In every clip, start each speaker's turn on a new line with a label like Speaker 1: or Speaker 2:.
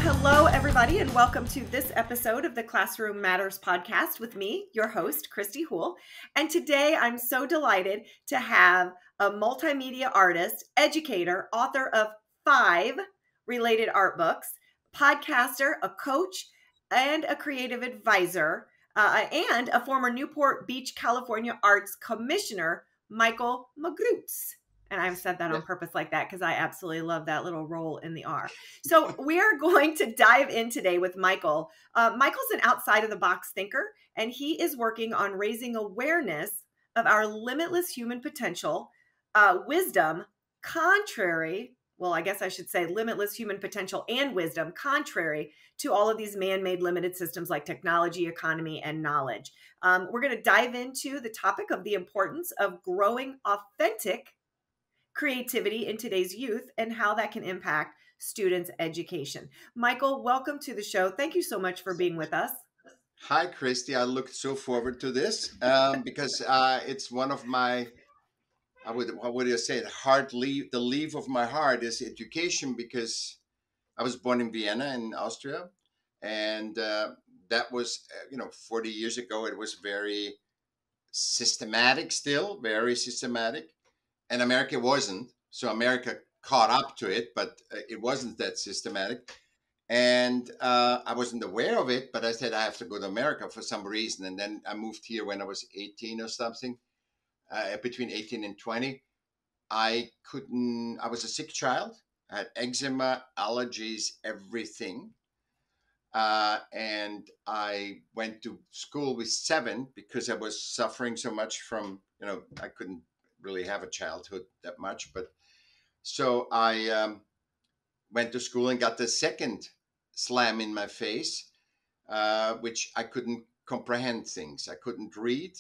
Speaker 1: Hello, everybody, and welcome to this episode of the Classroom Matters podcast with me, your host, Christy Houle. And today I'm so delighted to have a multimedia artist, educator, author of 5 related art books, podcaster, a coach, and a creative advisor, and a former Newport Beach, California Arts Commissioner, Michaell Magrutsche. And I've said that on purpose like that because I absolutely love that little roll in the R. So we are going to dive in today with Michaell. Michaell's an outside of the box thinker, and he is working on raising awareness of our limitless human potential, wisdom, contrary, well, I guess I should say limitless human potential and wisdom, contrary to all of these man-made limited systems like technology, economy, and knowledge. We're going to dive into the topic of the importance of growing authentic creativity in today's youth and how that can impact students' education. Michaell, welcome to the show. Thank you so much for being with us.
Speaker 2: Hi, Christy. I look so forward to this because it's one of my, what would you say, the leaf of my heart is education, because I was born in Vienna in Austria. And that was, 40 years ago, it was very systematic, still very systematic. And America wasn't. So America caught up to it, but it wasn't that systematic. And I wasn't aware of it, but I said I have to go to America for some reason. And then I moved here when I was 18 or something, between 18 and 20. I was a sick child. I had eczema, allergies, everything. And I went to school with 7 because I was suffering so much from, I couldn't really have a childhood that much. But so I went to school and got the second slam in my face, which I couldn't comprehend things. I couldn't read.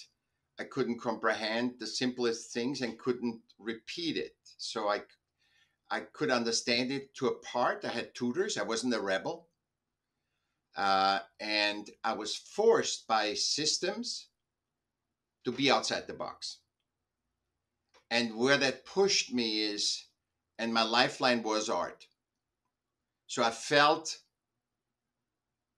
Speaker 2: I couldn't comprehend the simplest things and couldn't repeat it. So I could understand it to a part. I had tutors. I wasn't a rebel. And I was forced by systems to be outside the box. And where that pushed me is, and my lifeline was art. So I felt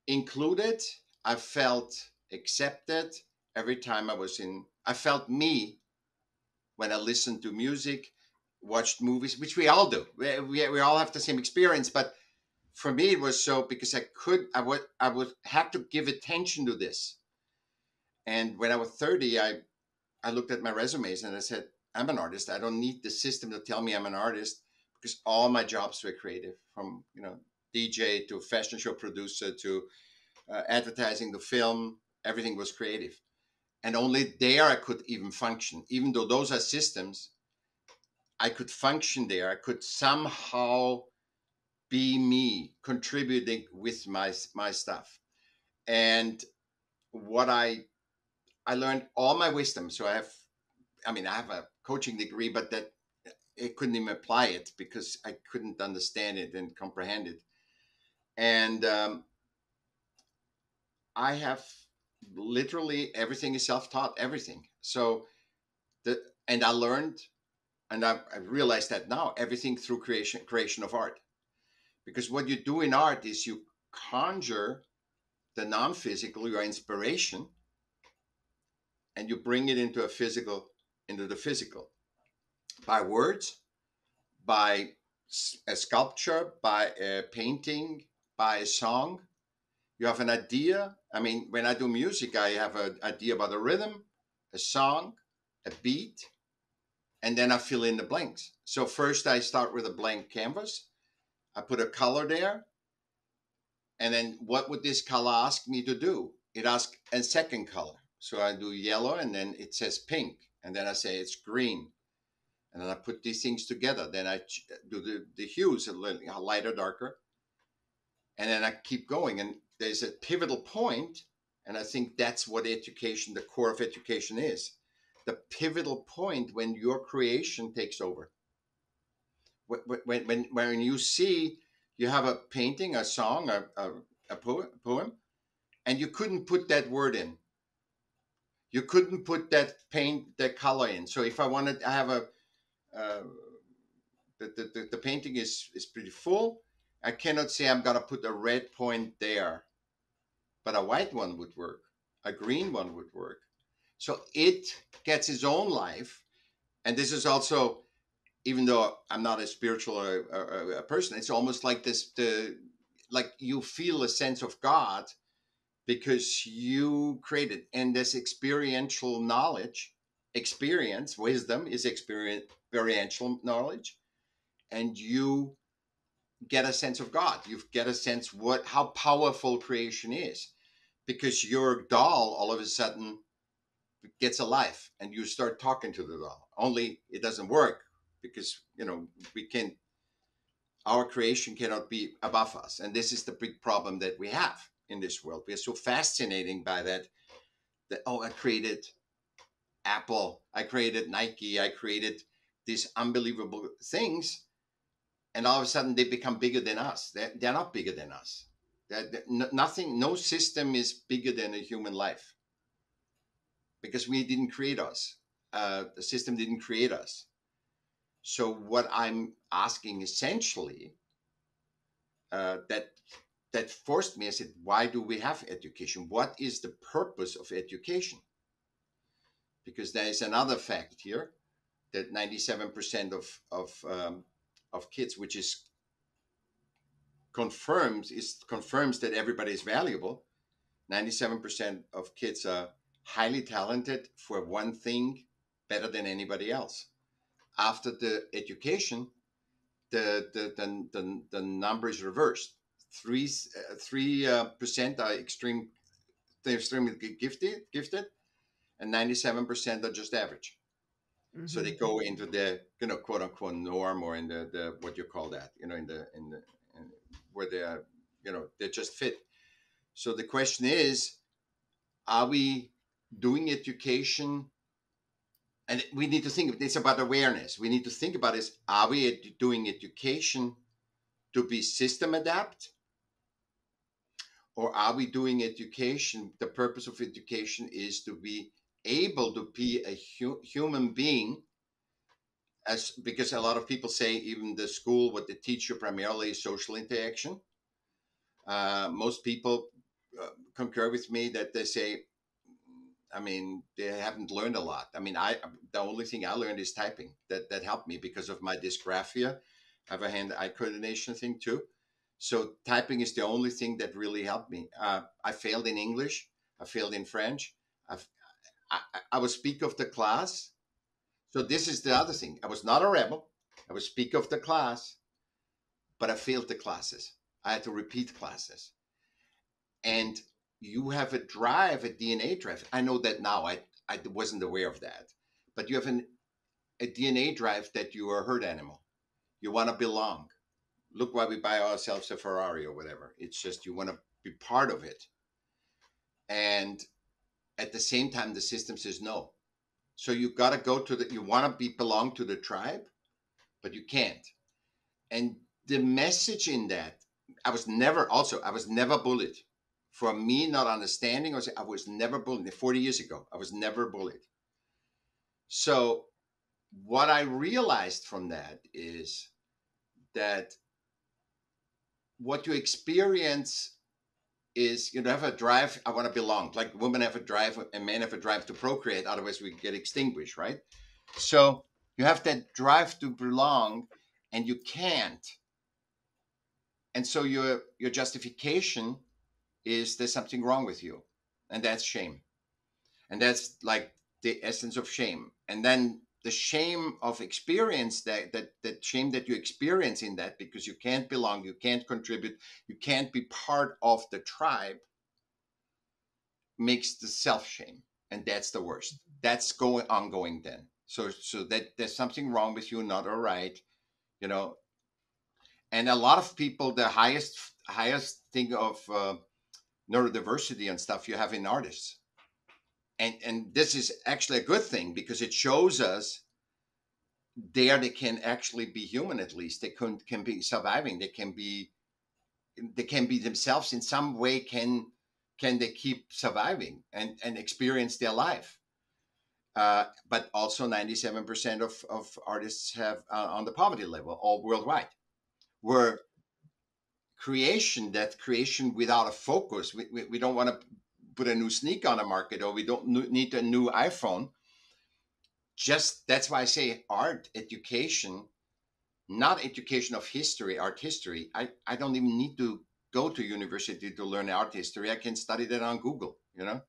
Speaker 2: included. I felt accepted every time I felt me when I listened to music, watched movies, which we all do. We all have the same experience. But for me, it was so because I would have to give attention to this. And when I was 30, I looked at my resumes and I said, I'm an artist. I don't need the system to tell me I'm an artist, because all my jobs were creative, from, DJ to fashion show producer to advertising to film. Everything was creative. And only there I could even function. Even though those are systems, I could function there. I could somehow be me, contributing with my stuff. And what I learned all my wisdom. So I have a coaching degree, but that I couldn't even apply it because I couldn't understand it and comprehend it. And I have literally everything is self-taught, everything. So and I learned, and I realized that now, everything through creation of art. Because what you do in art is you conjure the non-physical, your inspiration, and you bring it into the physical, by words, by a sculpture, by a painting, by a song. You have an idea. I mean, when I do music, I have an idea about a rhythm, a song, a beat, and then I fill in the blanks. So first I start with a blank canvas. I put a color there. And then what would this color ask me to do? It asks a second color. So I do yellow, and then it says pink. And then I say it's green. And then I put these things together. Then I do the hues a little lighter, darker. And then I keep going. And there's a pivotal point, and I think that's what education, the core of education is. The pivotal point when your creation takes over. When you see you have a painting, a song, a poem, and you couldn't put that word in. You couldn't put that color in. So if I have the painting is pretty full, I cannot say I'm going to put a red point there, but a white one would work. A green one would work. So it gets its own life. And this is also, even though I'm not a spiritual a person, it's almost like this, like you feel a sense of God because you created, and this experiential knowledge, wisdom is experiential knowledge, and you get a sense of God. You get a sense how powerful creation is, because your doll all of a sudden gets alive and you start talking to the doll. Only it doesn't work because we can our creation cannot be above us, and this is the big problem that we have in this world. We're so fascinating by that oh, I created Apple, I created Nike, I created these unbelievable things, and all of a sudden they become bigger than us. They're not bigger than us. Nothing, no system is bigger than a human life, because we didn't create us. The system didn't create us. So what I'm asking essentially, that forced me, I said, why do we have education? What is the purpose of education? Because there is another fact here, that 97% of kids, which is confirms that everybody is valuable. 97% of kids are highly talented for one thing, better than anybody else. After the education, the number is reversed. 3% are extremely gifted, and 97% are just average. Mm-hmm. So they go into the quote unquote norm, or in the what you call that, in the where they are, they just fit. So the question is, are we doing education? And we need to think, it's about awareness. We need to think about is, are we doing education to be system adapt? Or are we doing education, the purpose of education is to be able to be a human being, because a lot of people say even the school, what they teach you primarily is social interaction. Most people concur with me that they say, they haven't learned a lot. The only thing I learned is typing. That helped me because of my dysgraphia. I have a hand-eye coordination thing too. So typing is the only thing that really helped me. I failed in English. I failed in French. I was speaker of the class. So this is the other thing. I was not a rebel. I was speaker of the class, but I failed the classes. I had to repeat classes. And you have a drive, a DNA drive. I know that now. I wasn't aware of that. But you have a DNA drive that you are a herd animal. You want to belong. Look why we buy ourselves a Ferrari or whatever. It's just you want to be part of it. And at the same time, the system says no. So you got to go to you want to belong to the tribe, but you can't. And the message in that, I was never bullied. For me, not understanding, I was never bullied. 40 years ago, I was never bullied. So what I realized from that is that what you experience is, have a drive, I want to belong. Like women have a drive and men have a drive to procreate, otherwise we get extinguished, right? So you have that drive to belong and you can't. And so your justification is there's something wrong with you. And that's shame. And that's like the essence of shame. And then the shame of experience, that shame that you experience in that, because you can't belong, you can't contribute, you can't be part of the tribe, makes the self-shame. And that's the worst. That's ongoing then. So that there's something wrong with you, not all right, And a lot of people, the highest thing of neurodiversity and stuff you have in artists. And this is actually a good thing, because it shows us they can actually be human. At least they can be surviving. They can be themselves in some way. Can they keep surviving and experience their life? But also 97% of artists have on the poverty level, all worldwide. Where creation, that creation without a focus. We don't want to put a new sneaker on the market, or we don't need a new iPhone. Just that's why I say art education, not education of history, art history. I don't even need to go to university to learn art history. I can study that on Google, you know?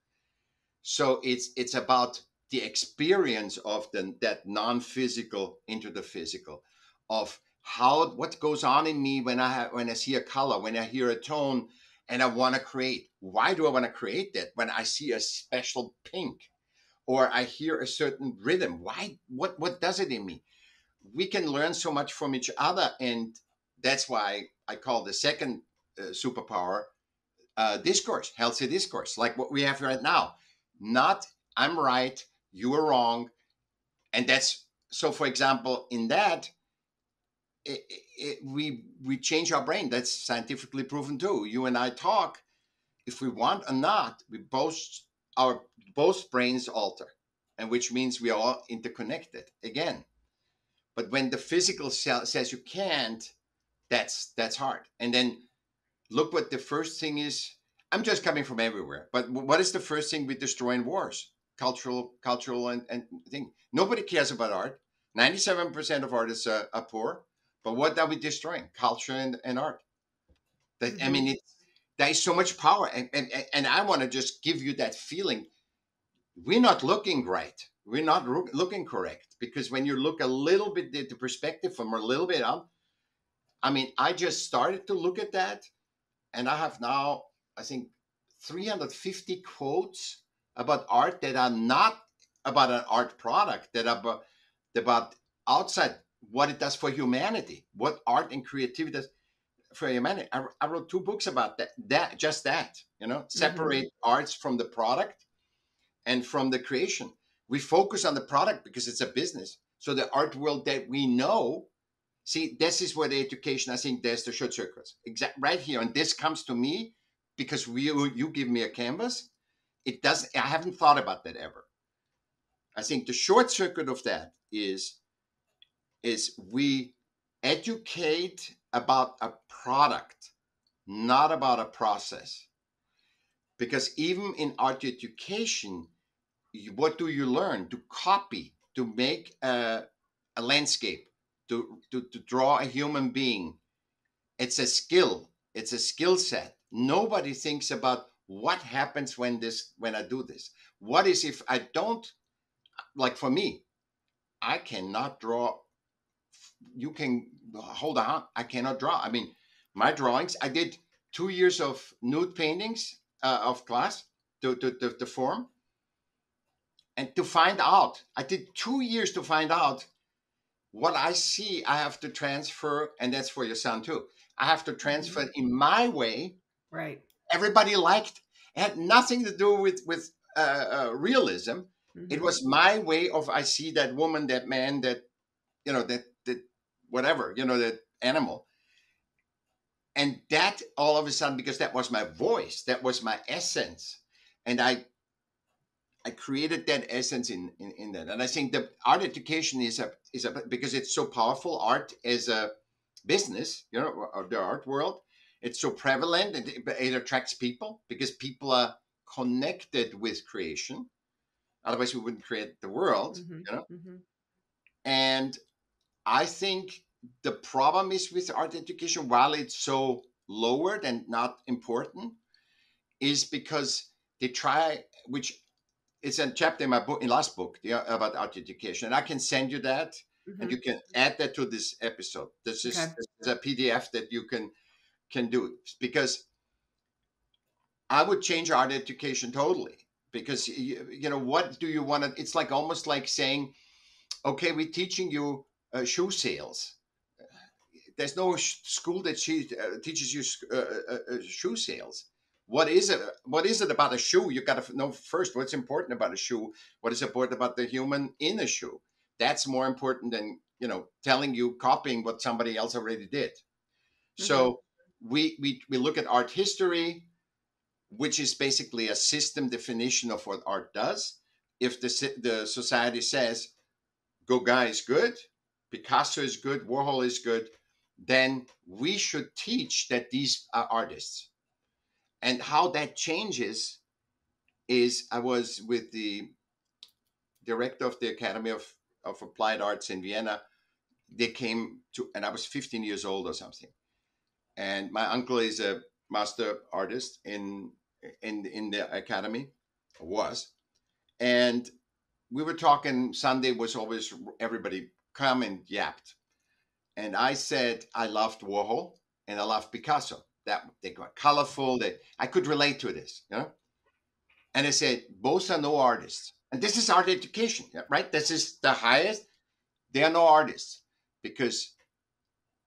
Speaker 2: So it's about the experience of that non-physical into the physical, of what goes on in me when I see a color, when I hear a tone, and I want to create. Why do I want to create that? When I see a special pink, or I hear a certain rhythm, why? What does it in me? We can learn so much from each other, and that's why I call the second superpower discourse, healthy discourse, like what we have right now. Not I'm right, you are wrong, and that's so. For example, in that, we change our brain. That's scientifically proven too. You and I talk, if we want or not, our both brains alter, and which means we are all interconnected again. But when the physical cell says you can't, that's hard. And then look what the first thing is. I'm just coming from everywhere, but what is the first thing we destroy in wars? Cultural and thing. Nobody cares about art. 97% of artists are poor. But what are we destroying? Culture and art. That I mean, there is so much power, and I want to just give you that feeling. We're not looking right. We're not looking correct, because when you look a little bit the perspective from a little bit up, I mean, I just started to look at that, and I have now, I think, 350 quotes about art that are not about an art product, that are about outside what it does for humanity, what art and creativity does for humanity. I wrote 2 books about that, separate arts from the product and from the creation. We focus on the product because it's a business. So the art world that we know, see, this is where the education, I think there's the short circuits. Right here. And this comes to me because you give me a canvas. I haven't thought about that ever. I think the short circuit of that is we educate about a product, not about a process. Because even in art education, what do you learn? To copy, to make a landscape, to draw a human being. It's a skill. It's a skill set. Nobody thinks about what happens when I do this. What is if I don't, like for me, I cannot draw. You can hold on. I cannot draw. I mean, my drawings, I did 2 years of nude paintings of class to form. And to find out, I did 2 years to find out what I see. I have to transfer, and that's for your son too. I have to transfer it in my way.
Speaker 1: Right.
Speaker 2: Everybody liked. It had nothing to do with realism. It was my way of, I see that woman, that man, that that whatever, that animal, and that all of a sudden, because that was my voice, that was my essence, and I created that essence in that. And I think the art education is a because it's so powerful. Art as a business, or the art world, it's so prevalent, and it attracts people because people are connected with creation. Otherwise, we wouldn't create the world, And I think the problem is with art education, while it's so lowered and not important, is because they try, which it's a chapter in my book, in last book, about art education, and I can send you that, and you can add that to this episode. This is a PDF that you can do, because I would change art education totally. Because what do you want to? It's like almost like saying, okay, we're teaching you shoe sales. There's no school that teaches you shoe sales. What is it? What is it about a shoe? You got to know first what's important about a shoe. What is important about the human in a shoe? That's more important than telling you, copying what somebody else already did. So we look at art history, which is basically a system definition of what art does. If the society says Gauguin is good, Picasso is good, Warhol is good, then we should teach that these are artists. And how that changes is, I was with the director of the Academy of Applied Arts in Vienna. They came to, and I was 15 years old or something. And my uncle is a master artist in the academy, was. And we were talking. Sunday was always everybody come and yapped. And I said I loved Warhol and I loved Picasso. That they got colorful. I could relate to this, you know. And I said both are no artists. And this is art education, right? This is the highest. They are no artists because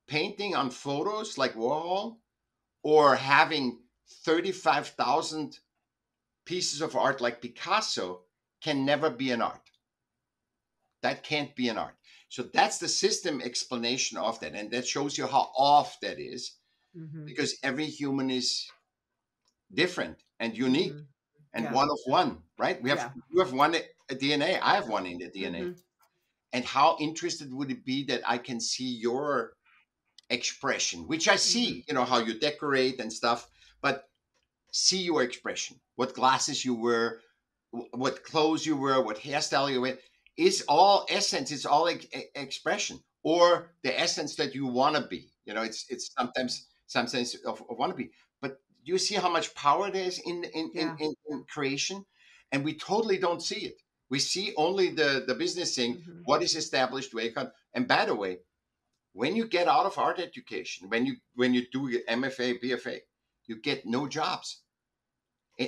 Speaker 2: painting on photos like Warhol or having 35,000 pieces of art like Picasso can never be an art. That can't be an art. So that's the system explanation of that. And that shows you how off that is, because every human is different and unique and one of one, right? You have one DNA. I have one in the DNA. And how interested would it be that I can see your expression, which I see, you know, how you decorate and stuff, but see your expression, what glasses you wear, what clothes you wear, what hairstyle you wear, is all essence. It's all expression, or the essence that you want to be. You know, it's sometimes some sense of want to be. But you see how much power there is in creation, and we totally don't see it. We see only the business thing, what is established, where you can. And by the way, when you get out of art education, when you do your MFA, BFA, you get no jobs.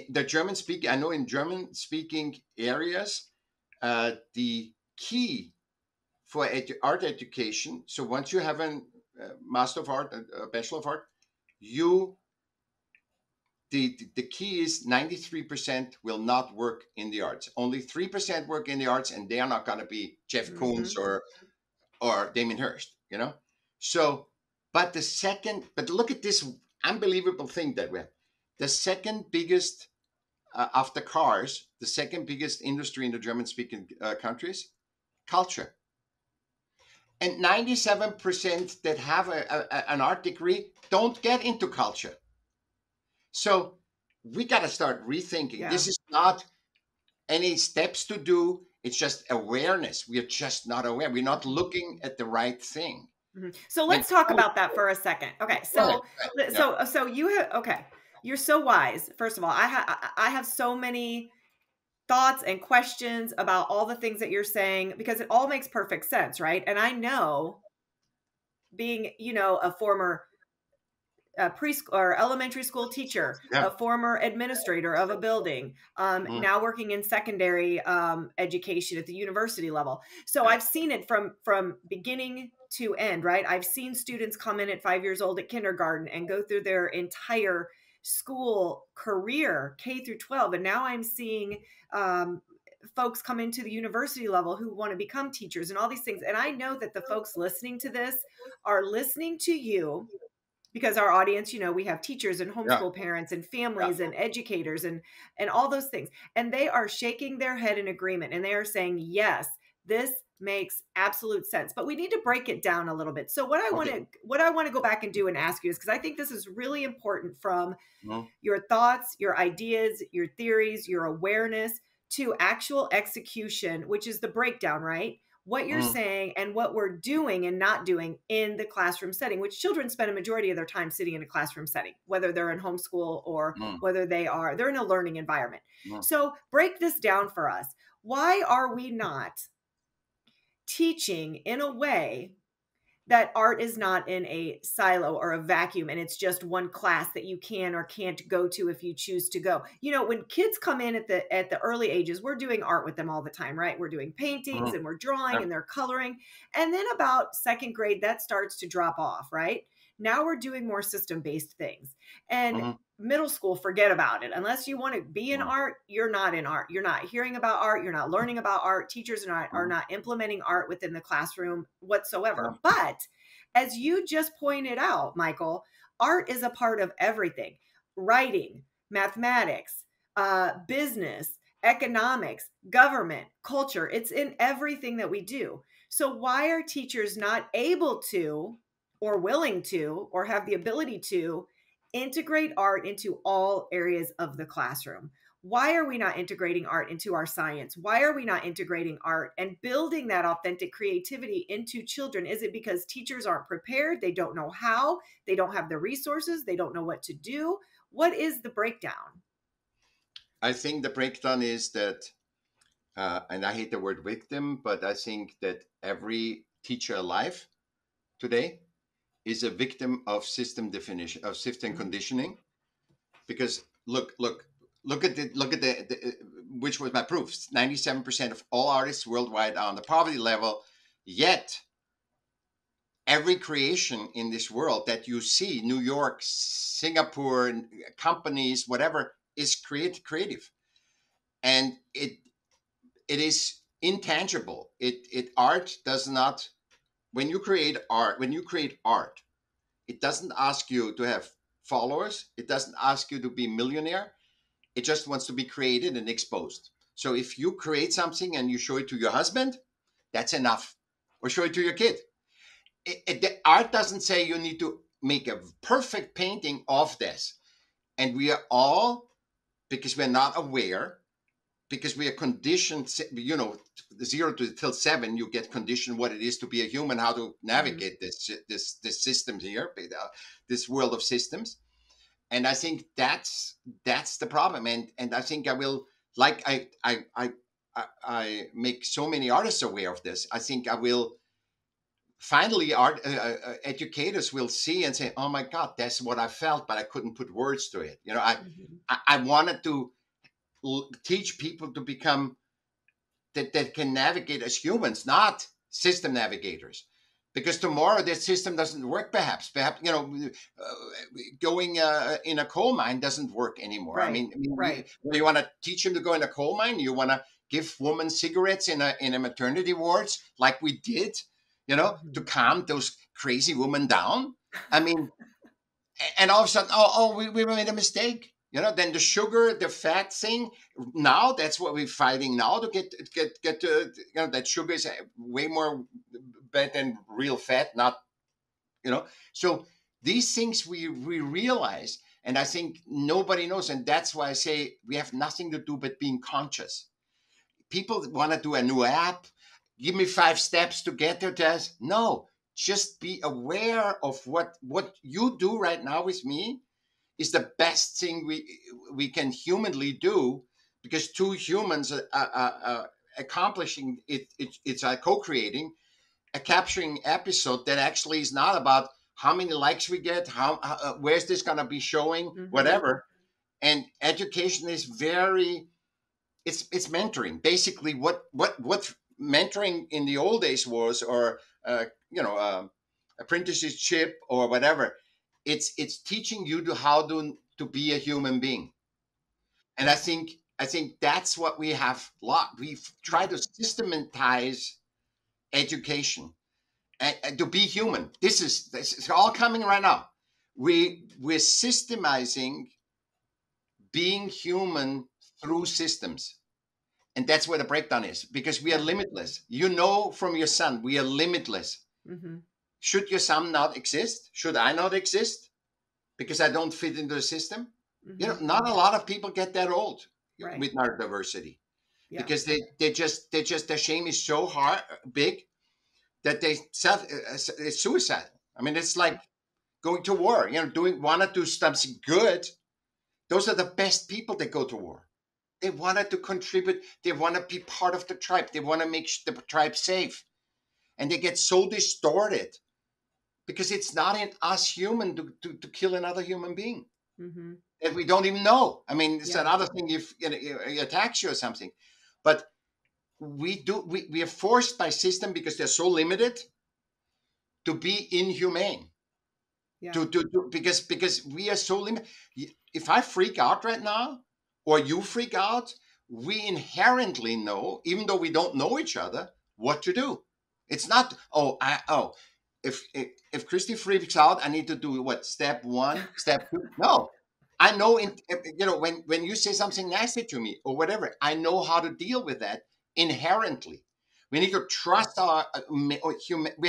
Speaker 2: The German speaking, I know in German speaking areas, the key for art education. So once you have a Master of Art, a Bachelor of Art, the key is 93% will not work in the arts. Only 3% work in the arts, and they are not going to be Jeff Koons or Damien Hirst, you know? So, but look at this unbelievable thing that we have. The second biggest, after cars, the second biggest industry in the German-speaking countries, culture. And 97% that have an art degree don't get into culture. So we got to start rethinking. Yeah. This is not any steps to do. It's just awareness. We are just not aware. We're not looking at the right thing.
Speaker 1: So let's talk about that for a second. Okay. So you have, okay. You're so wise. First of all, I have so many thoughts and questions about all the things that you're saying, because it all makes perfect sense, right? And I know, being, you know, a former preschool or elementary school teacher, a former administrator of a building, now working in secondary education at the university level. So I've seen it from beginning to end, right? I've seen students come in at 5 years old at kindergarten and go through their entire school career, K through 12. And now I'm seeing folks come into the university level who want to become teachers and all these things. And I know that the folks listening to this are listening to you, because our audience, you know, we have teachers and homeschool parents and families and educators and all those things. And they are shaking their head in agreement. And they are saying, yes, this makes absolute sense. But we need to break it down a little bit. So what I want to go back and do and ask you is, because I think this is really important, from your thoughts, your ideas, your theories, your awareness, to actual execution, which is the breakdown, right? What you're saying and what we're doing and not doing in the classroom setting, which children spend a majority of their time sitting in a classroom setting, whether they're in homeschool or whether they're in a learning environment. So break this down for us. Why are we not teaching in a way that art is not in a silo or a vacuum, and it's just one class that you can or can't go to if you choose to go? You know, when kids come in at the early ages, we're doing art with them all the time, right? We're doing paintings and we're drawing and they're coloring. And then about second grade, that starts to drop off, right? Now we're doing more system-based things. And middle school, forget about it. Unless you want to be in art, you're not in art. You're not hearing about art. You're not learning about art. Teachers are not implementing art within the classroom whatsoever. But as you just pointed out, Michaell, art is a part of everything: writing, mathematics, business, economics, government, culture. It's in everything that we do. So why are teachers not able to, or willing to or have the ability to integrate art into all areas of the classroom. Why are we not integrating art into our science? Why are we not integrating art and building that authentic creativity into children? Is it because teachers aren't prepared? They don't know how? They don't have the resources? They don't know what to do? What is the breakdown?
Speaker 2: I think the breakdown is that, and I hate the word victim, but I think that every teacher alive today is a victim of system definition, of system conditioning. Because look at the which was my proof. 97% of all artists worldwide are on the poverty level. Yet every creation in this world that you see, New York, Singapore, companies, whatever, is creative, and it is intangible. It art does not, when you create art, it doesn't ask you to have followers. It doesn't ask you to be millionaire. It just wants to be created and exposed. So if you create something and you show it to your husband, that's enough. Or show it to your kid. The art doesn't say you need to make a perfect painting of this. And we are all, because we're not aware, because we are conditioned, 0 to 7, you get conditioned what it is to be a human, how to navigate this system here, this world of systems. And I think that's the problem. And I think I will, like I make so many artists aware of this. I think I will finally, educators will see and say, oh my God, that's what I felt, but I couldn't put words to it. I wanted to teach people to become that can navigate as humans, not system navigators. Because tomorrow that system doesn't work. Perhaps going in a coal mine doesn't work anymore.
Speaker 1: Right. Right.
Speaker 2: You want to teach them to go in a coal mine. You want to give women cigarettes in a maternity wards, like we did, to calm those crazy women down. I mean, and all of a sudden, we made a mistake. Then the sugar, the fat thing. Now that's what we're fighting now to get to. That sugar is way more bad than real fat. Not, So these things we realize, and I think nobody knows, and that's why I say we have nothing to do but being conscious. People want to do a new app. Give me 5 steps to get there, Tess. No, just be aware of what you do right now with me is the best thing we can humanly do, because two humans are accomplishing it. It's a co-creating, a capturing episode that actually is not about how many likes we get, how where's this going to be showing, whatever. And education is it's mentoring. Basically, what mentoring in the old days was, or apprenticeship or whatever. It's teaching you how to be a human being. And I think that's what we have lost. We've tried to systematize education and to be human. This is all coming right now. We're systemizing being human through systems. And that's where the breakdown is, because we are limitless. From your son, we are limitless. Should your son not exist? Should I not exist? Because I don't fit into the system? Not a lot of people get that old with neurodiversity. Because they just their shame is so big that it's suicide. I mean, it's like going to war, want to do something good. Those are the best people that go to war. They wanted to contribute. They want to be part of the tribe. They want to make the tribe safe. And they get so distorted because it's not in us human to kill another human being that we don't even know. I mean, it's another thing if it attacks you or something. But we are forced by system, because they're so limited, to be inhumane. Because we are so limited. If I freak out right now, or you freak out, we inherently know, even though we don't know each other, what to do. It's not, if Christy freaks out, I need to do what? Step 1, step 2. No, I know, when you say something nasty to me or whatever, I know how to deal with that inherently. We need to trust we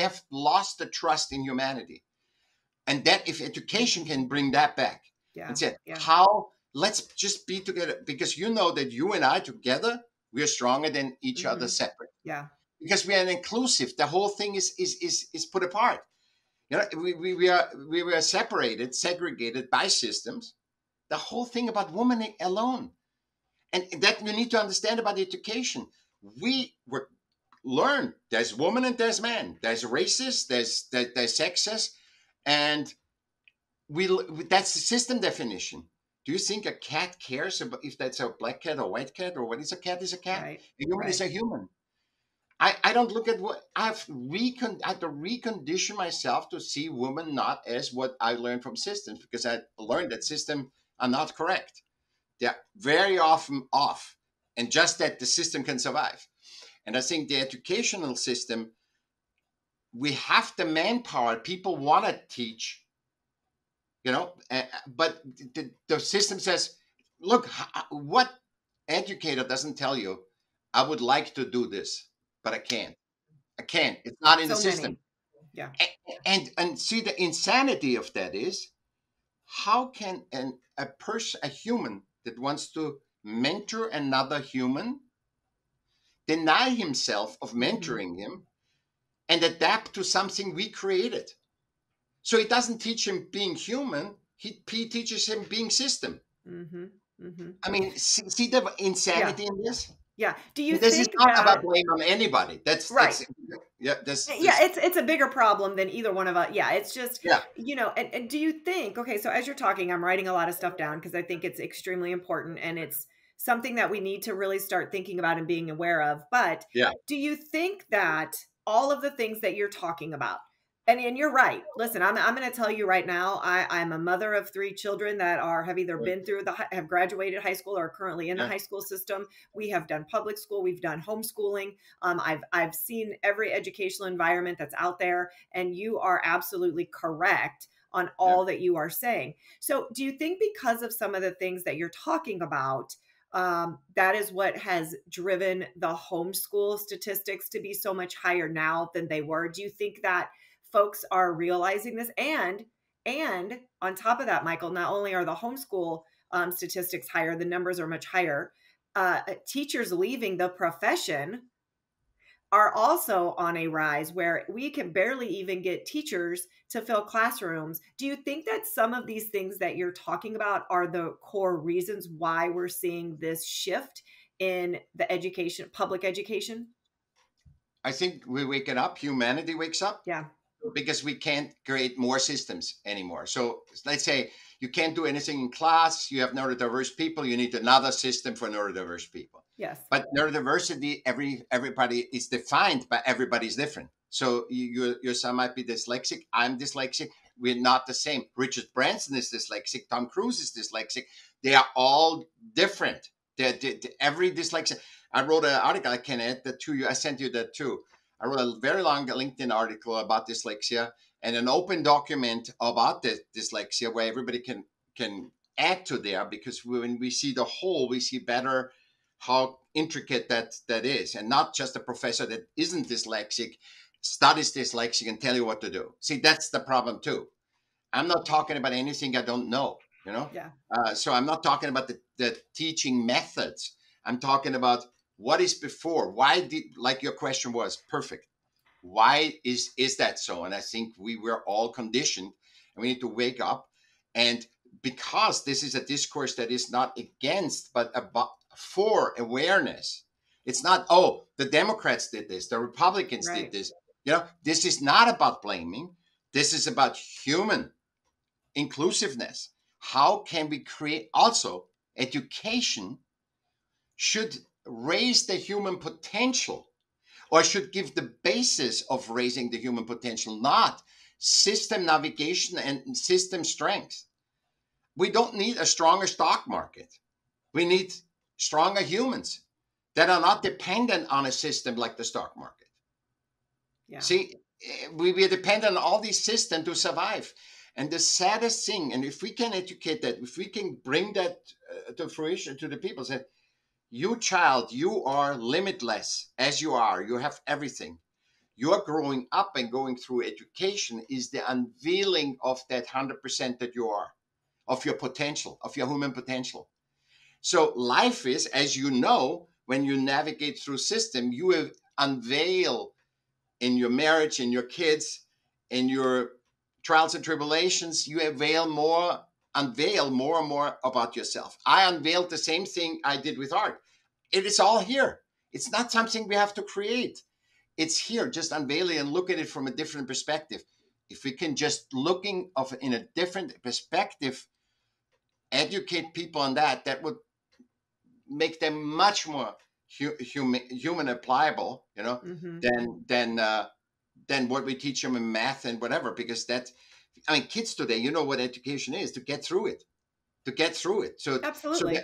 Speaker 2: have lost the trust in humanity. And that if education can bring that back and say,
Speaker 1: Yeah.
Speaker 2: how, let's just be together, because you know that you and I together, we're stronger than each other separate.
Speaker 1: Yeah.
Speaker 2: Because we are an inclusive. The whole thing is put apart. You know, we were separated, segregated by systems. The whole thing about women alone. And that you need to understand about education. We were learned there's woman and there's man. There's races, there's sexes, and we that's the system definition. Do you think a cat cares about if that's a black cat or white cat, or what is a cat is a cat?
Speaker 1: Right.
Speaker 2: A human is a human. I don't look at what I have to recondition myself to see women not as what I learned from systems, because I learned that systems are not correct. They're very often off, and just that the system can survive. And I think the educational system, we have the manpower. People want to teach, you know, but the system says, look, what educator doesn't tell you, I would like to do this, but I can't. I can't. It's not in the
Speaker 1: So
Speaker 2: system.
Speaker 1: many. Yeah.
Speaker 2: And see, the insanity of that is, how can a person, a human that wants to mentor another human, deny himself of mentoring him and adapt to something we created? So he doesn't teach him being human. He teaches him being system. I mean, see the insanity in this?
Speaker 1: Yeah. Do you
Speaker 2: This is
Speaker 1: think
Speaker 2: not
Speaker 1: that
Speaker 2: about blame on anybody. That's
Speaker 1: right?
Speaker 2: yeah.
Speaker 1: Yeah, it's a bigger problem than either one of us. Yeah, it's just,
Speaker 2: Yeah.
Speaker 1: and do you think, okay, so as you're talking, I'm writing a lot of stuff down because I think it's extremely important and it's something that we need to really start thinking about and being aware of. But
Speaker 2: Yeah.
Speaker 1: do you think that all of the things that you're talking about, and you're right. Listen, I'm going to tell you right now, I'm a mother of 3 children that have either been through have graduated high school or are currently in the
Speaker 2: Yeah.
Speaker 1: high school system. We have done public school. We've done homeschooling. I've seen every educational environment that's out there, and you are absolutely correct on all that you are saying. So do you think because of some of the things that you're talking about, that is what has driven the homeschool statistics to be so much higher now than they were? Do you think that folks are realizing this? And on top of that, Michael, not only are the homeschool statistics higher, the numbers are much higher. Teachers leaving the profession are also on a rise, where we can barely even get teachers to fill classrooms. Do you think that some of these things that you're talking about are the core reasons why we're seeing this shift in the education, public education?
Speaker 2: I think we're waking up. Humanity wakes up.
Speaker 1: Yeah.
Speaker 2: Because we can't create more systems anymore. So let's say you can't do anything in class. You have neurodiverse people. You need another system for neurodiverse people.
Speaker 1: Yes.
Speaker 2: But neurodiversity, everybody is defined by everybody's different. So your son might be dyslexic. I'm dyslexic. We're not the same. Richard Branson is dyslexic. Tom Cruise is dyslexic. They are all different. Every dyslexic. I wrote an article. I can add that to you. I sent you that too. I wrote a very long LinkedIn article about dyslexia and an open document about the dyslexia where everybody can add to there, because when we see the whole, we see better how intricate that is, and not just a professor that isn't dyslexic studies dyslexic and tell you what to do. See, that's the problem too. I'm not talking about anything I don't know, you know?
Speaker 1: Yeah.
Speaker 2: So I'm not talking about the teaching methods. I'm talking about what is before. Why did, like your question was perfect. Why is that so? And I think we were all conditioned, and we need to wake up. And because this is a discourse that is not against, but about for awareness. It's not, oh, the Democrats did this, the Republicans did this. You know, this is not about blaming. This is about human inclusiveness. How can we create also education should raise the human potential, or should give the basis of raising the human potential, not system navigation and system strength. We don't need a stronger stock market. We need stronger humans that are not dependent on a system like the stock market. Yeah. See, we are dependent on all these systems to survive. And the saddest thing, and if we can educate that, if we can bring that to fruition to the people, say, you child, you are limitless as you are. You have everything. Your growing up and going through education is the unveiling of that 100% that you are, of your potential, of your human potential. So life is, as you know, when you navigate through system, you unveil in your marriage, in your kids, in your trials and tribulations, you unveil more and more about yourself. I unveiled the same thing I did with art. It is all here. It's not something we have to create. It's here. Just unveil it and look at it from a different perspective. If we can just looking of in a different perspective, educate people on that, that would make them much more human applicable,
Speaker 1: Mm-hmm.
Speaker 2: than what we teach them in math and whatever. Because kids today, you know what education is, to get through it, So that,
Speaker 1: Absolutely.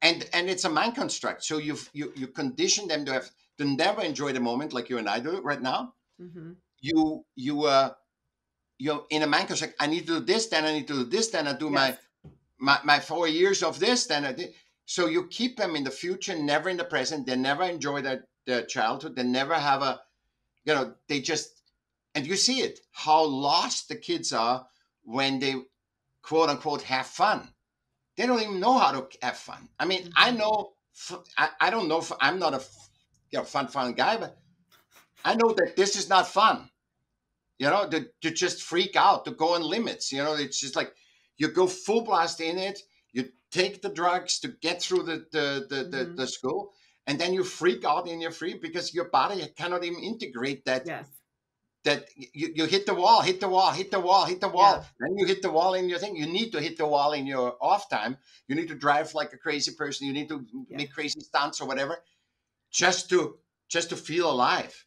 Speaker 2: and it's a mind construct. So you condition them to never enjoy the moment like you and I do right now.
Speaker 1: Mm-hmm.
Speaker 2: You're in a mind construct. I need to do this, then I need to do this, then I do
Speaker 1: Yes.
Speaker 2: my 4 years of this, then I did. So you keep them in the future, never in the present. They never enjoy their childhood. They never have they just, and you see it, how lost the kids are when they quote unquote have fun. They don't even know how to have fun. I mean, I
Speaker 1: Mm-hmm.
Speaker 2: know, I don't know, I'm not a fun guy, but I know that this is not fun. To just freak out, to go on limits. It's just like you go full blast in it. You take the drugs to get through
Speaker 1: Mm-hmm.
Speaker 2: the school, and then you freak out in your free because your body cannot even integrate that.
Speaker 1: Yes.
Speaker 2: That you hit the wall, hit the wall, hit the wall, hit the
Speaker 1: Yeah.
Speaker 2: wall. Then you hit the wall in your thing. You need to hit the wall in your off time. You need to drive like a crazy person. You need to
Speaker 1: Yeah.
Speaker 2: make crazy stunts or whatever, just to feel alive.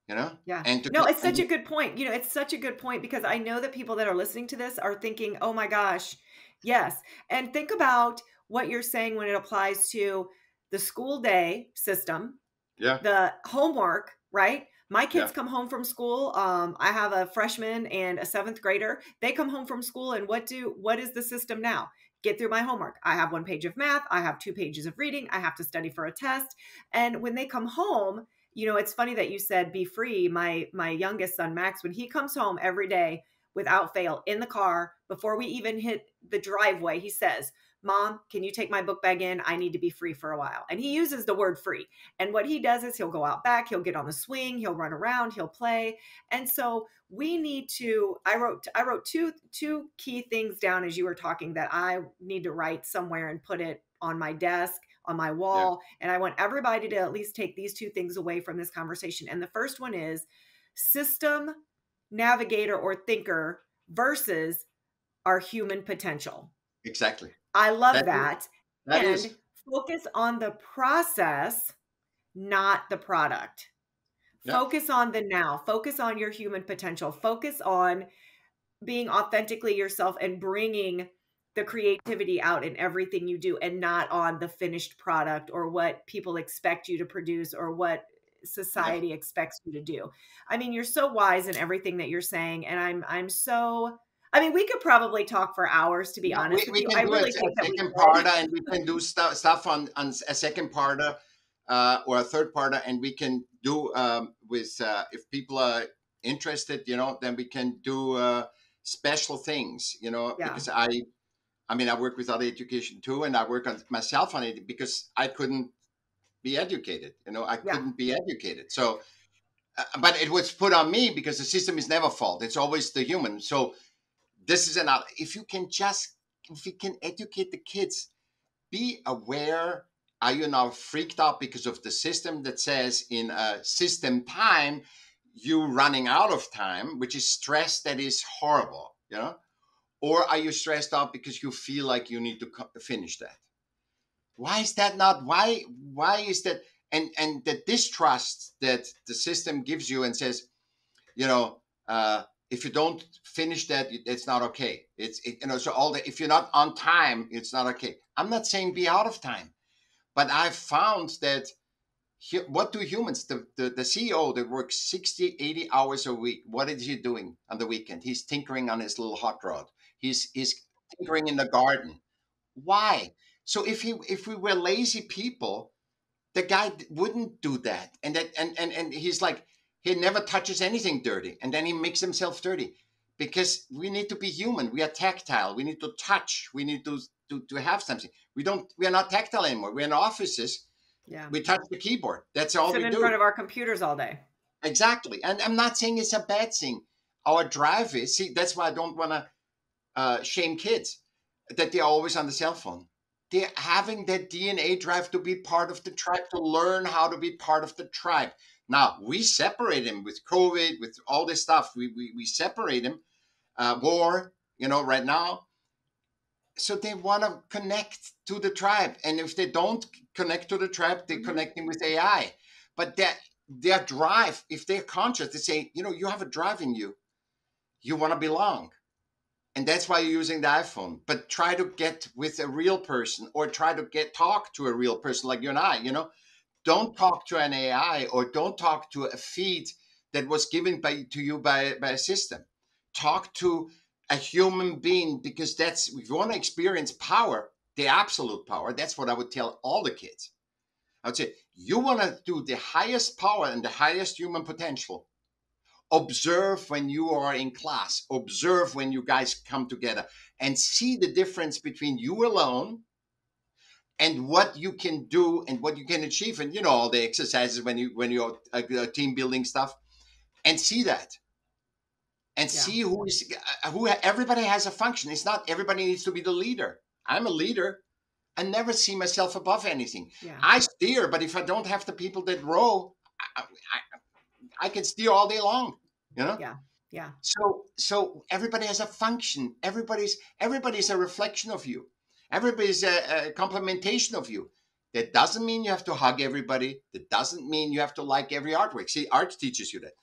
Speaker 1: Yeah.
Speaker 2: And to
Speaker 1: No,
Speaker 2: get
Speaker 1: it's such a good point. It's such a good point because I know that people that are listening to this are thinking, oh my gosh, yes. And think about what you're saying when it applies to the school day system,
Speaker 2: yeah,
Speaker 1: the homework, right? My
Speaker 2: yeah,
Speaker 1: kids come home from school. I have a freshman and a seventh grader. They come home from school, and what is the system now? Get through my homework. I have 1 page of math. I have 2 pages of reading. I have to study for a test. And when they come home, it's funny that you said be free. My youngest son Max, when he comes home every day without fail in the car before we even hit the driveway, he says, "Mom, can you take my book bag in? I need to be free for a while." And he uses the word free. And what he does is he'll go out back, he'll get on the swing, he'll run around, he'll play. And so we need to, I wrote two key things down as you were talking that I need to write somewhere and put it on my desk, on my
Speaker 2: yeah,
Speaker 1: wall. And I want everybody to at least take these 2 things away from this conversation. And the first one is system navigator or thinker versus our human potential.
Speaker 2: exactly.
Speaker 1: I love
Speaker 2: That is,
Speaker 1: that.
Speaker 2: that is,
Speaker 1: And focus on the process, not the product.
Speaker 2: yeah,
Speaker 1: Focus on the now. Focus on your human potential. Focus on being authentically yourself and bringing the creativity out in everything you do and not on the finished product or what people expect you to produce or what
Speaker 2: yeah.
Speaker 1: society expects you to do. I mean, you're so wise in everything that you're saying, and I'm so, I mean, we could probably talk for hours, to be
Speaker 2: Yeah,
Speaker 1: honest with
Speaker 2: we
Speaker 1: you.
Speaker 2: can
Speaker 1: I
Speaker 2: do a
Speaker 1: really think that we
Speaker 2: second
Speaker 1: could.
Speaker 2: parter, and we can do stuff on a second parter, or a third parter, and we can do with if people are interested, then we can do special things,
Speaker 1: Yeah.
Speaker 2: because I work with other education too, and I work on myself on it because I couldn't be educated, I
Speaker 1: Yeah.
Speaker 2: couldn't be educated. So, but it was put on me because the system is never fault. It's always the human. So this is another, if you can educate the kids, be aware, are you now freaked out because of the system that says in a system time you running out of time, which is stress that is horrible, or are you stressed out because you feel like you need to finish that? Why is that not, why is that? And the distrust that the system gives you and says, you know, if you don't finish that, it's not okay. So if you're not on time, it's not okay. I'm not saying be out of time, but I've found that what do humans, the CEO that works 60, 80 hours a week, what is he doing on the weekend? He's tinkering on his little hot rod. He's tinkering in the garden. Why? So if we were lazy people, the guy wouldn't do that. And he's like, He never touches anything dirty, and then he makes himself dirty, because we need to be human. We are tactile. We need to touch. We need to have something. We are not tactile anymore. We're in offices.
Speaker 1: Yeah.
Speaker 2: We touch the keyboard. That's all
Speaker 1: Sit
Speaker 2: we
Speaker 1: in
Speaker 2: do.
Speaker 1: front of our computers all day.
Speaker 2: Exactly. And I'm not saying it's a bad thing. Our drive is, see, that's why I don't want to shame kids that they're always on the cell phone. They're having that DNA drive to be part of the tribe, to learn how to be part of the tribe. Now, we separate them with COVID, with all this stuff. We separate them. War, right now. So they want to connect to the tribe. And if they don't connect to the tribe, they're connecting with AI. But their drive, if they're conscious, they say, you have a drive in you. You want to belong. And that's why you're using the iPhone. But try to get with a real person, or try to talk to a real person like you and I, Don't talk to an AI, or don't talk to a feed that was given to you by a system. Talk to a human being, because that's, if you want to experience power, the absolute power, that's what I would tell all the kids. I would say, you want to do the highest power and the highest human potential. Observe when you are in class. Observe when you guys come together, and see the difference between you alone and what you can do and what you can achieve. And all the exercises when you're team building stuff, and see that. And see who everybody has a function. It's not everybody needs to be the leader. I'm a leader. I never see myself above anything.
Speaker 1: Yeah.
Speaker 2: I steer, but if I don't have the people that row, I can steer all day long.
Speaker 1: Yeah.
Speaker 2: So everybody has a function. Everybody's a reflection of you. Everybody's a complementation of you. That doesn't mean you have to hug everybody. That doesn't mean you have to like every artwork. See, art teaches you that.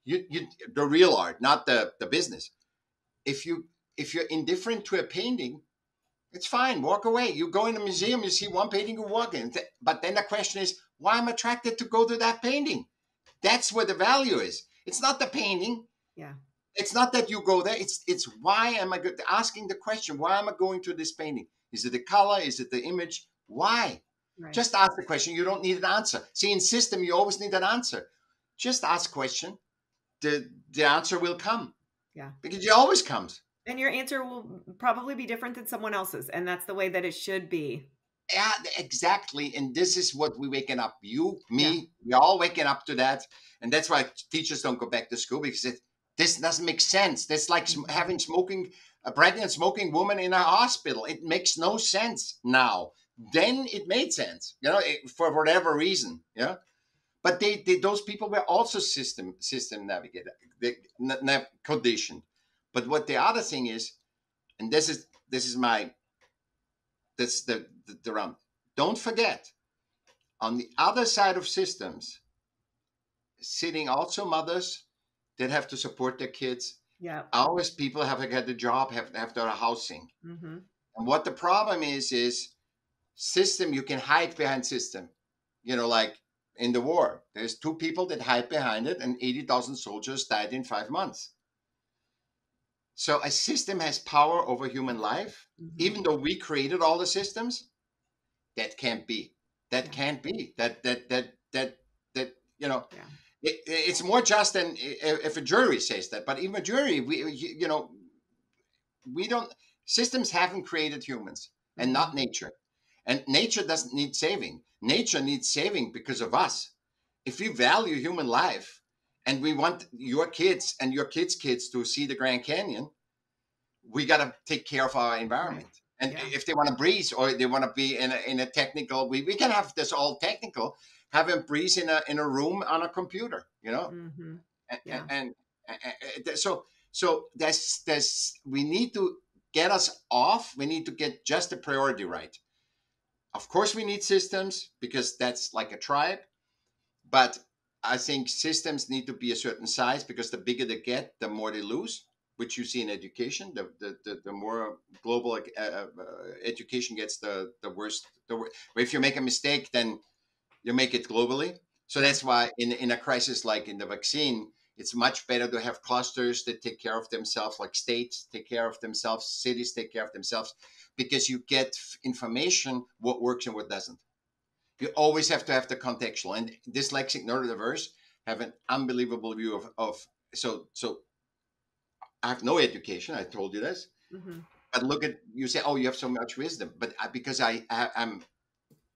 Speaker 2: You the real art, not the business. If you're indifferent to a painting, it's fine. Walk away. You go in a museum, you see one painting, you walk in. But then the question is, why am I attracted to go to that painting? That's where the value is. It's not the painting.
Speaker 1: Yeah.
Speaker 2: It's not that you go there. It's why am I asking the question? Why am I going to this painting? Is it the color? Is it the image? Why?
Speaker 1: Right.
Speaker 2: Just ask the question. You don't need an answer. See, in system, you always need an answer. Just ask question. The answer will come.
Speaker 1: Yeah.
Speaker 2: Because it always comes.
Speaker 1: And your answer will probably be different than someone else's. And that's the way that it should be.
Speaker 2: Yeah, exactly. And this is what we're waking up. You, me, we're all waking up to that. And that's why teachers don't go back to school, because this doesn't make sense. That's like having a pregnant smoking woman in a hospital. It makes no sense now. Then it made sense, for whatever reason. Yeah. But those people were also system navigated, conditioned. But what the other thing is, and this is the round. Don't forget, on the other side of systems, sitting also mothers that have to support their kids.
Speaker 1: Yeah.
Speaker 2: Always people have to get a job, have to have their housing.
Speaker 1: Mm-hmm.
Speaker 2: And what the problem is system, you can hide behind system. Like in the war, there's 2 people that hide behind it, and 80,000 soldiers died in 5 months. So a system has power over human life, even though we created all the systems. That can't be. That can't be. It's more just than if a jury says that. But even a jury, we don't. Systems haven't created humans, and not nature. And nature doesn't need saving. Nature needs saving because of us. If we value human life, and we want your kids and your kids' kids to see the Grand Canyon, we got to take care of our environment. Right. And if they want to breathe, or they want to be in a technical, we can have this all technical, have them breathe in a room on a computer,
Speaker 1: Mm-hmm.
Speaker 2: And so there's we need to get us off. We need to get just the priority right. Of course, we need systems, because that's like a tribe. But I think systems need to be a certain size, because the bigger they get, the more they lose, which you see in education. The more global education gets, the worse. If you make a mistake, then you make it globally. So that's why in a crisis like in the vaccine, it's much better to have clusters that take care of themselves, like states take care of themselves, cities take care of themselves, because you get information, what works and what doesn't. You always have to have the contextual. And dyslexic neurodiverse have an unbelievable view of so I have no education. I told you this,
Speaker 1: Mm-hmm.
Speaker 2: but look at you say, oh, you have so much wisdom, but because I'm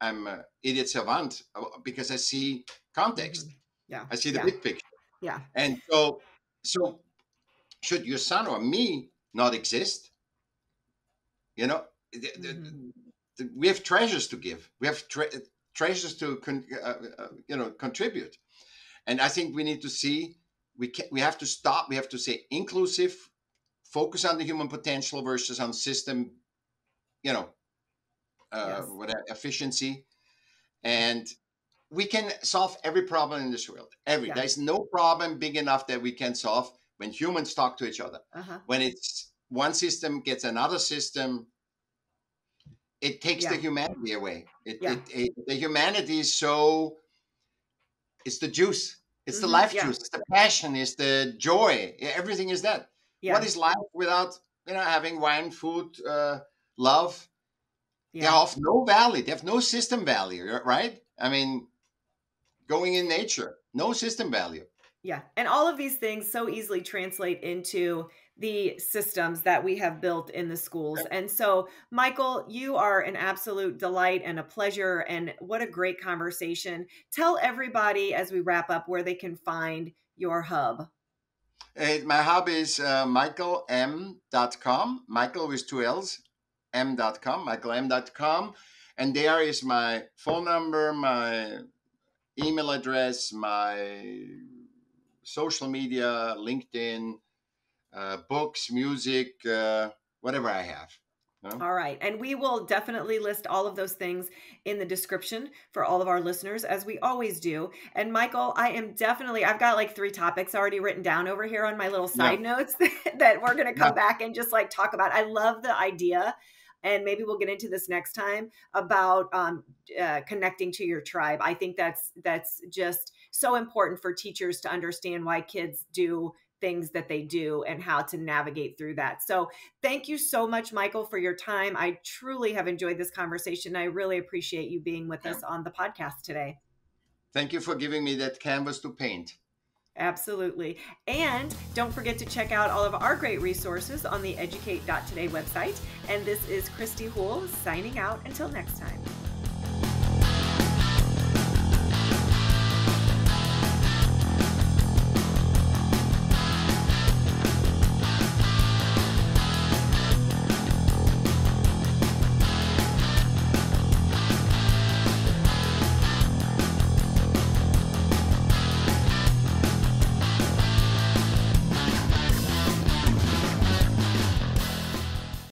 Speaker 2: a idiot savant because I see
Speaker 1: Mm-hmm.
Speaker 2: context.
Speaker 1: Yeah.
Speaker 2: I see the
Speaker 1: Yeah.
Speaker 2: big picture.
Speaker 1: Yeah.
Speaker 2: And so should your son or me not exist? You know,
Speaker 1: Mm-hmm.
Speaker 2: we have treasures to give. We have treasures to contribute. And I think we need to see we have to stop. We have to say inclusive, focus on the human potential versus on system. You know,
Speaker 1: Yes.
Speaker 2: whatever efficiency, and we can solve every problem in this world.
Speaker 1: Yeah.
Speaker 2: There's no problem big enough that we can solve when humans talk to each other.
Speaker 1: Uh-huh.
Speaker 2: When it's one system gets another system, it takes the
Speaker 1: Yeah.
Speaker 2: humanity away.
Speaker 1: Yeah.
Speaker 2: The humanity is so, it's the juice, it's the
Speaker 1: Mm-hmm.
Speaker 2: life
Speaker 1: Yeah.
Speaker 2: juice, it's the passion, it's the joy. Everything is that. What
Speaker 1: Yeah.
Speaker 2: is life without having wine, food, love? They
Speaker 1: Yeah.
Speaker 2: have no value. They have no system value, right? I mean, going in nature, no system value.
Speaker 1: Yeah. And all of these things so easily translate into the systems that we have built in the schools. And so, Michaell, you are an absolute delight and a pleasure. And what a great conversation. Tell everybody as we wrap up where they can find your hub.
Speaker 2: My hub is michaellam.com, Michaell with two L's, m.com, michaellam.com. And there is my phone number, my email address, my social media, LinkedIn, books, music, whatever I have.
Speaker 1: All right. And we will definitely list all of those things in the description for all of our listeners, as we always do. And Michaell, I've got like 3 topics already written down over here on my little side notes that we're going to come back and just like talk about. I love the idea. And maybe we'll get into this next time about connecting to your tribe. I think that's just so important for teachers to understand why kids do things that they do and how to navigate through that. So thank you so much, Michaell, for your time. I truly have enjoyed this conversation. I really appreciate you being with us on the podcast today.
Speaker 2: Thank you for giving me that canvas to paint.
Speaker 1: Absolutely. And don't forget to check out all of our great resources on the educate.today website. And this is Christy Houle signing out until next time.